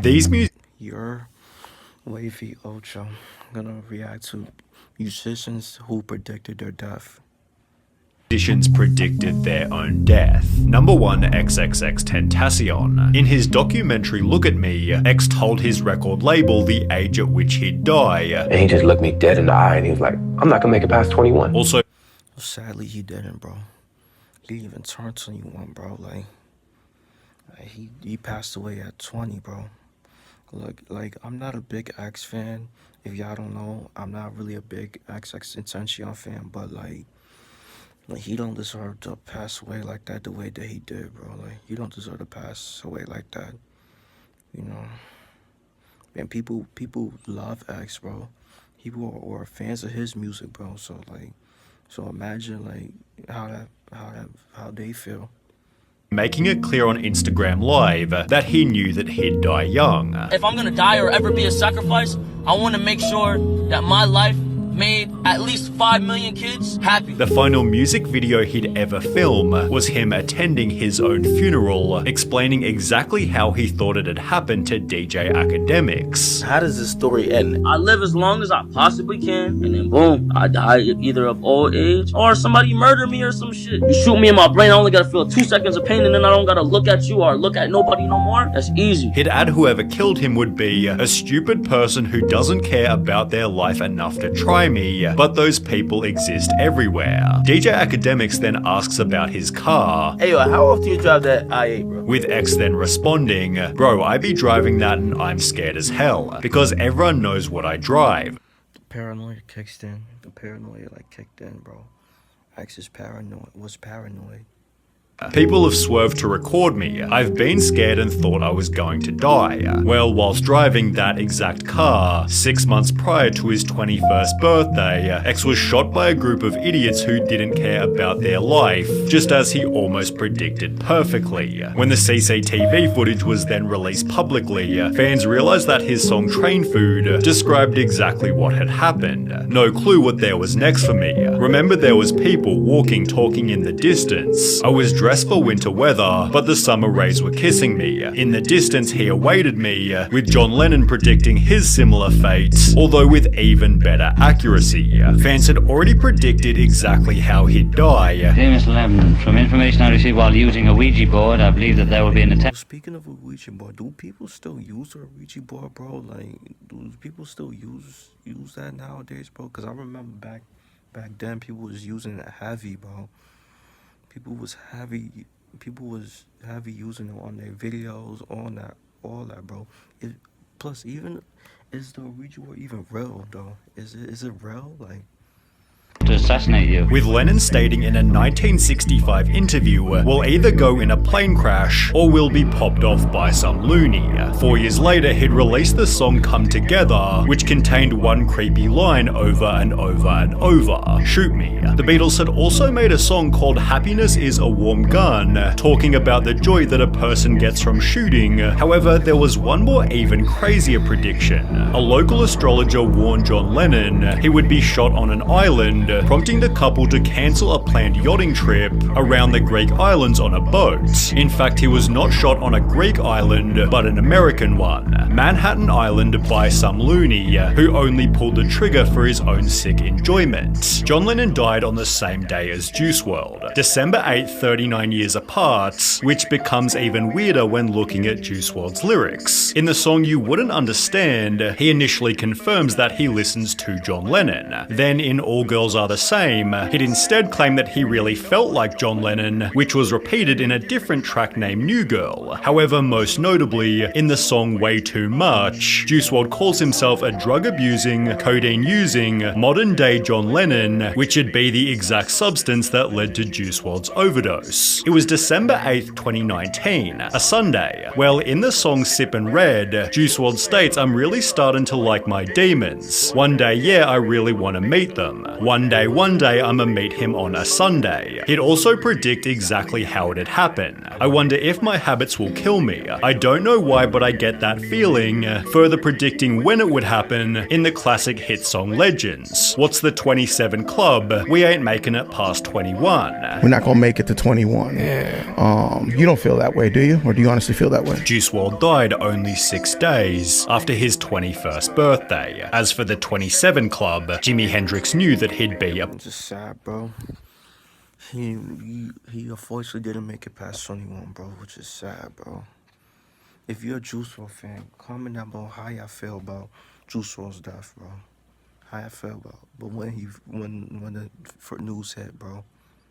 These You're Wavy Ocho. I'm gonna react to musicians who predicted their death. musicians predicted their own death. Number 1, XXXTentacion. In his documentary Look at Me, X told his record label the age at which he'd die. And he just looked me dead in the eye and he was like, I'm not gonna make it past 21. Also, Sadly, he didn't, bro. He didn't even turn 21, bro. Like he passed away at 20, bro. Look, like, I'm not a big X fan. If y'all don't know, I'm not really a big XXXTentacion fan, but like he don't deserve to pass away like that the way that he did, bro. Like, he don't deserve to pass away like that, you know. And people love X, bro. People are fans of his music, bro. So like, so imagine like how they feel. making it clear on Instagram Live that he knew that he'd die young. If I'm gonna die or ever be a sacrifice, I want to make sure that my life made at least 5 million kids happy. The final music video he'd ever film was him attending his own funeral, explaining exactly how he thought it had happened to DJ Akademiks. How does this story end? I live as long as I possibly can, and then boom, I die either of old age or somebody murder me or some shit. You shoot me in my brain, I only gotta feel 2 seconds of pain, and then I don't gotta look at you or look at nobody no more. That's easy. He'd add whoever killed him would be a stupid person who doesn't care about their life enough to try me, but those people exist everywhere. DJ Akademiks then asks about his car. Hey, yo, how often you drive that I-8, bro? With X then responding, bro, I be driving that and I'm scared as hell, because everyone knows what I drive. The paranoia kicks in. The paranoia like kicked in, bro. X is paranoid. People have swerved to record me. I've been scared and thought I was going to die. Well, whilst driving that exact car, 6 months prior to his 21st birthday, X was shot by a group of idiots who didn't care about their life, just as he almost predicted perfectly. When the CCTV footage was then released publicly, fans realized that his song Train Food described exactly what had happened. No clue what there was next for me. Remember, there was people walking, talking in the distance. I was dressed for winter weather, but the summer rays were kissing me. In the distance he awaited me, with John Lennon predicting his similar fate, although with even better accuracy. Fans had already predicted exactly how he'd die. Dear Mr. Levin, from information I received while using a Ouija board, I believe that there will be an attempt. Speaking of a Ouija board, do people still use a Ouija board, bro? Like, do people still use that nowadays, bro? Because I remember back then people was using it heavy, bro. People was heavy using it on their videos, all that, bro. Plus, even, is the Ouija board even real, though? Is it real? Like, to assassinate you. With Lennon stating in a 1965 interview, we'll either go in a plane crash or we'll be popped off by some loony. 4 years later, he'd released the song Come Together, which contained one creepy line over and over and over, shoot me. The Beatles had also made a song called Happiness is a Warm Gun, talking about the joy that a person gets from shooting. However, there was one more even crazier prediction. A local astrologer warned John Lennon he would be shot on an island, prompting the couple to cancel a planned yachting trip around the Greek islands on a boat. In fact, he was not shot on a Greek island, but an American one, Manhattan Island, by some loony who only pulled the trigger for his own sick enjoyment. John Lennon died on the same day as Juice WRLD, December 8th, 39 years apart, which becomes even weirder when looking at Juice WRLD's lyrics. In the song You Wouldn't Understand, he initially confirms that he listens to John Lennon. Then in All Girls Are the Same, he'd instead claim that he really felt like John Lennon, which was repeated in a different track named New Girl. However, most notably, in the song Way Too Much, Juice WRLD calls himself a drug-abusing, codeine-using, modern-day John Lennon, which would be the exact substance that led to Juice WRLD's overdose. It was December 8th, 2019, a Sunday. Well, in the song Sippin' Red, Juice WRLD states, I'm really starting to like my demons. One day, yeah, I really want to meet them. One day, one day I'ma meet him on a Sunday. He'd also predict exactly how it'd happen. I wonder if my habits will kill me. I don't know why, but I get that feeling, further predicting when it would happen in the classic hit song Legends. What's the 27 club? We ain't making it past 21. We're not gonna make it to 21. You don't feel that way, do you? Or do you honestly feel that way? Juice WRLD died only 6 days after his 21st birthday. As for the 27 club, Jimi Hendrix knew that he'd be I'm just sad, bro. He unfortunately didn't make it past 21, bro, which is sad, bro. If you're a Juice WRLD fan, comment down below how y'all feel about Juice WRLD's death, bro. How y'all feel about, but when the news hit, bro.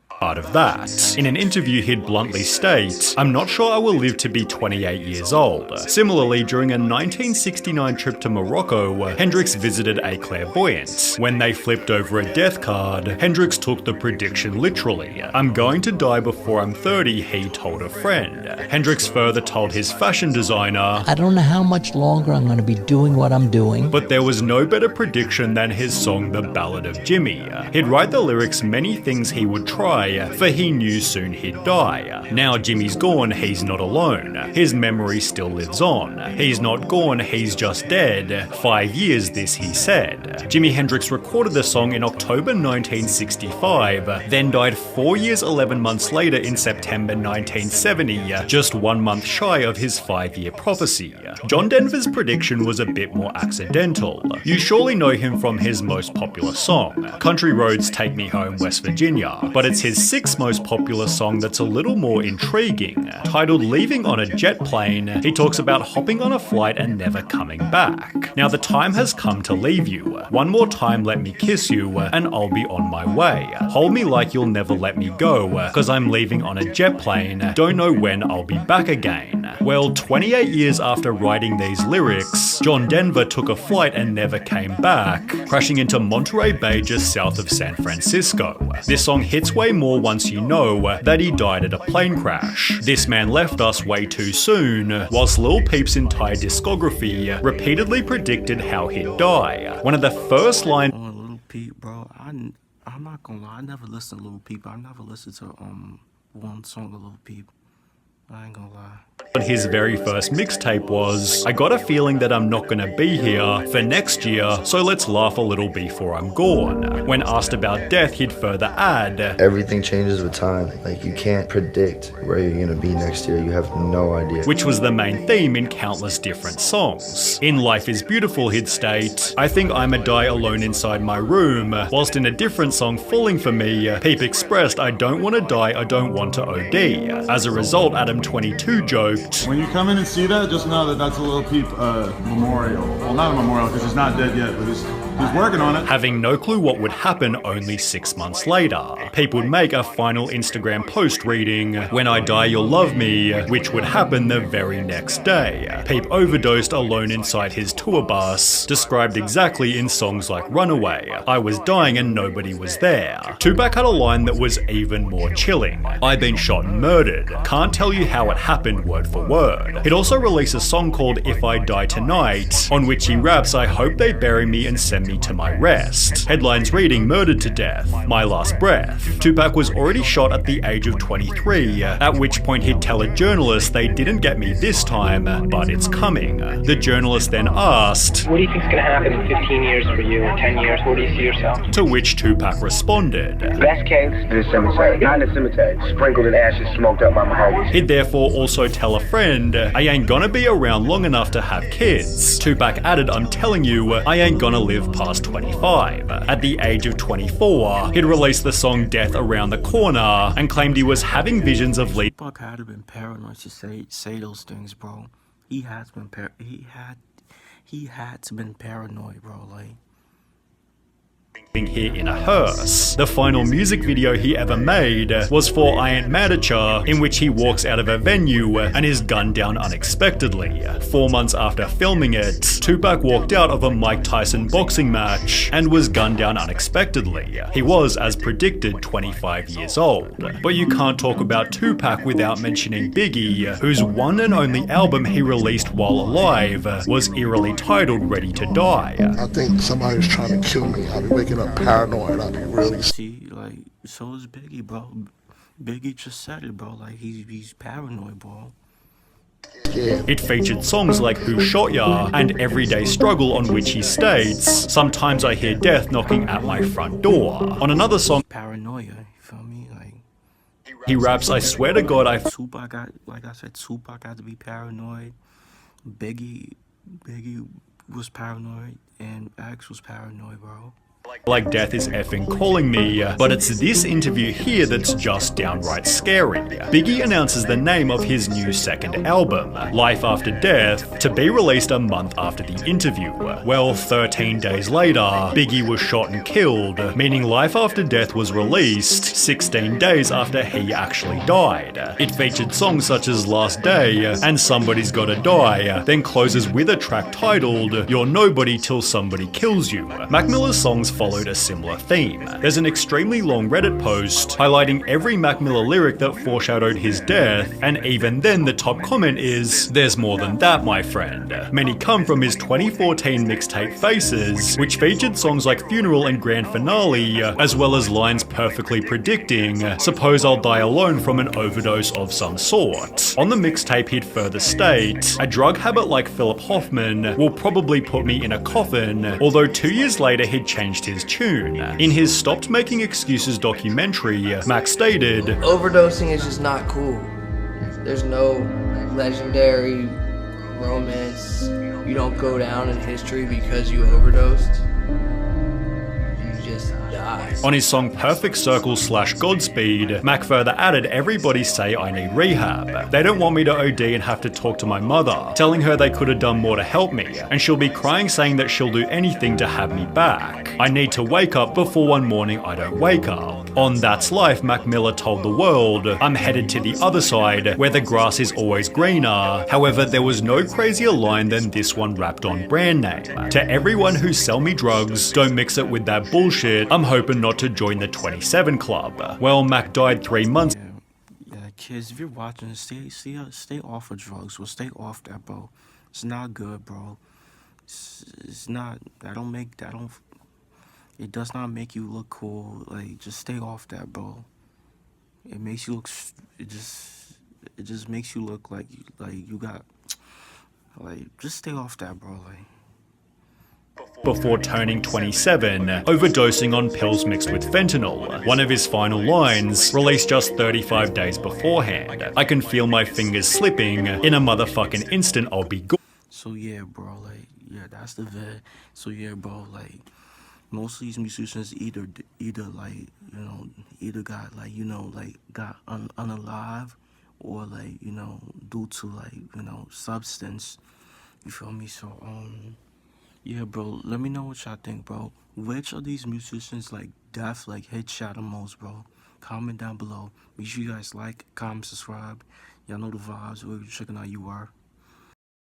Part of that. In an interview, he'd bluntly state, "I'm not sure I will live to be 28 years old." Similarly, during a 1969 trip to Morocco, Hendrix visited a clairvoyant. When they flipped over a death card, Hendrix took the prediction literally. "I'm going to die before I'm 30, he told a friend. Hendrix further told his fashion designer, "I don't know how much longer I'm going to be doing what I'm doing." But there was no better prediction than his song The Ballad of Jimmy. He'd write the lyrics many things he would try, for he knew soon he'd die. Now Jimmy's gone, he's not alone. His memory still lives on. He's not gone, he's just dead. 5 years this, he said. Jimi Hendrix recorded the song in October 1965, then died 4 years 11 months later in September 1970, just 1 month shy of his 5-year prophecy. John Denver's prediction was a bit more accidental. You surely know him from his most popular song, Country Roads Take Me Home, West Virginia, but it's his 6th most popular song that's a little more intriguing. Titled Leaving on a Jet Plane, he talks about hopping on a flight and never coming back. Now the time has come to leave you. One more time let me kiss you, and I'll be on my way. Hold me like you'll never let me go, cause I'm leaving on a jet plane. Don't know when I'll be back again. Well, 28 years after writing these lyrics, John Denver took a flight and never came back, crashing into Monterey Bay just south of San Francisco. This song hits way more once you know that he died at a plane crash. This man left us way too soon, whilst Lil Peep's entire discography repeatedly predicted how he'd die. One of the first lines on Lil Peep, bro, I'm not gonna lie, I never listened to Lil Peep. I never listened to one song of Lil Peep. I ain't gonna lie. on his very first mixtape was, "I got a feeling that I'm not gonna be here for next year, so let's laugh a little before I'm gone." When asked about death, he'd further add, "Everything changes with time. Like, you can't predict where you're gonna be next year. You have no idea." which was the main theme in countless different songs. In Life is Beautiful, he'd state, "I think I'ma die alone inside my room," whilst in a different song, Falling for Me, Peep expressed, "I don't want to die, I don't want to OD." As a result, Adam22 joked, "When you come in and see that, just know that that's a Lil Peep memorial. Well, not a memorial because he's not dead yet, but he's working on it." Having no clue what would happen only 6 months later, Peep would make a final Instagram post reading, "When I die you'll love me," which would happen the very next day. Peep overdosed alone inside his tour bus, described exactly in songs like Runaway, "I was dying and nobody was there." Tupac had a line that was even more chilling, "I've been shot and murdered. Can't tell you how it happened word for word." He'd also release a song called If I Die Tonight, on which he raps, "I hope they bury me and send me to my rest." Headlines reading, "Murdered to death, my last breath." Tupac was already shot at the age of 23, at which point he'd tell a journalist, "They didn't get me this time, but it's coming." The journalist then asked, "What do you think's gonna happen in 15 years for you, or 10 years? Where do you see yourself?" To which Tupac responded, "Best case, in the cemetery. Not in the cemetery. Sprinkled in ashes, smoked up by my homies." He'd therefore also tell a friend, "I ain't gonna be around long enough to have kids." Tupac added, "I'm telling you, I ain't gonna live past 25. At the age of 24, he'd released the song Death Around the Corner and claimed he was having visions of leaving. Tupac had to been paranoid to say those things, bro. He had to been paranoid, bro. Like, here in a hearse. The final music video he ever made was for I Ain't Mad at Ya, in which he walks out of a venue and is gunned down unexpectedly. 4 months after filming it, Tupac walked out of a Mike Tyson boxing match and was gunned down unexpectedly. He was, as predicted, 25 years old. But you can't talk about Tupac without mentioning Biggie, whose one and only album he released while alive was eerily titled Ready to Die. "I think somebody's trying to kill me. I'll be waking up paranoid. I be really. See, like, so is Biggie, bro. Biggie just said it, bro. Like, he's paranoid, bro. It featured songs like Who Shot Ya and Everyday Struggle, on which he states, sometimes I hear death knocking at my front door. On another song, Paranoia, you feel me? Like, he raps, I swear to God Tupac got, like I said, Tupac had to be paranoid. Biggie was paranoid, and X was paranoid, bro. like death is effing calling me, but it's this interview here that's just downright scary. Biggie announces the name of his new second album, Life After Death, to be released a month after the interview. Well, 13 days later, Biggie was shot and killed, meaning Life After Death was released 16 days after he actually died. It featured songs such as Last Day and Somebody's Gotta Die, then closes with a track titled You're Nobody Till Somebody Kills You. Mac Miller's songs followed a similar theme. There's an extremely long Reddit post highlighting every Mac Miller lyric that foreshadowed his death, and even then the top comment is, there's more than that, my friend. Many come from his 2014 mixtape Faces, which featured songs like Funeral and Grand Finale, as well as lines perfectly predicting, suppose I'll die alone from an overdose of some sort. On the mixtape he'd further state, a drug habit like Philip Hoffman will probably put me in a coffin, although 2 years later he'd changed his tune. In his Stopped Making Excuses documentary, Mac stated, overdosing is just not cool. There's no legendary romance. You don't go down in history because you overdosed. You just die. On his song Perfect Circle / Godspeed, Mac further added, everybody say I need rehab. They don't want me to OD and have to talk to my mother, telling her they could have done more to help me, and she'll be crying saying that she'll do anything to have me back. I need to wake up before one morning I don't wake up. On That's Life, Mac Miller told the world, I'm headed to the other side, where the grass is always greener. However, there was no crazier line than this one rapped on Brand Name. To everyone who sell me drugs, don't mix it with that bullshit. I'm hoping not to join the 27 Club. Well, Mac died 3 months. Yeah, kids, if you're watching, stay off of drugs, or stay off that, bro. It's not good, bro. It's not, it does not make you look cool. Like, just stay off that, bro. It makes you look, it just makes you look like you got, like, just stay off that, bro. Like, before turning 27, overdosing on pills mixed with fentanyl. One of his final lines, released just 35 days beforehand. I can feel my fingers slipping. In a motherfucking instant, I'll be good. So yeah, bro, like, yeah, that's the vid. So yeah, bro, like, most of these musicians either like, you know, either got, like, you know, like, got unalive, or, like, you know, due to, like, you know, substance. You feel me? So yeah, bro, let me know what y'all think, bro. Which of these musicians, like, death, like, hit shot the most, bro? Comment down below. Make sure you guys like, comment, subscribe. Y'all know the vibes. We're checking out UR.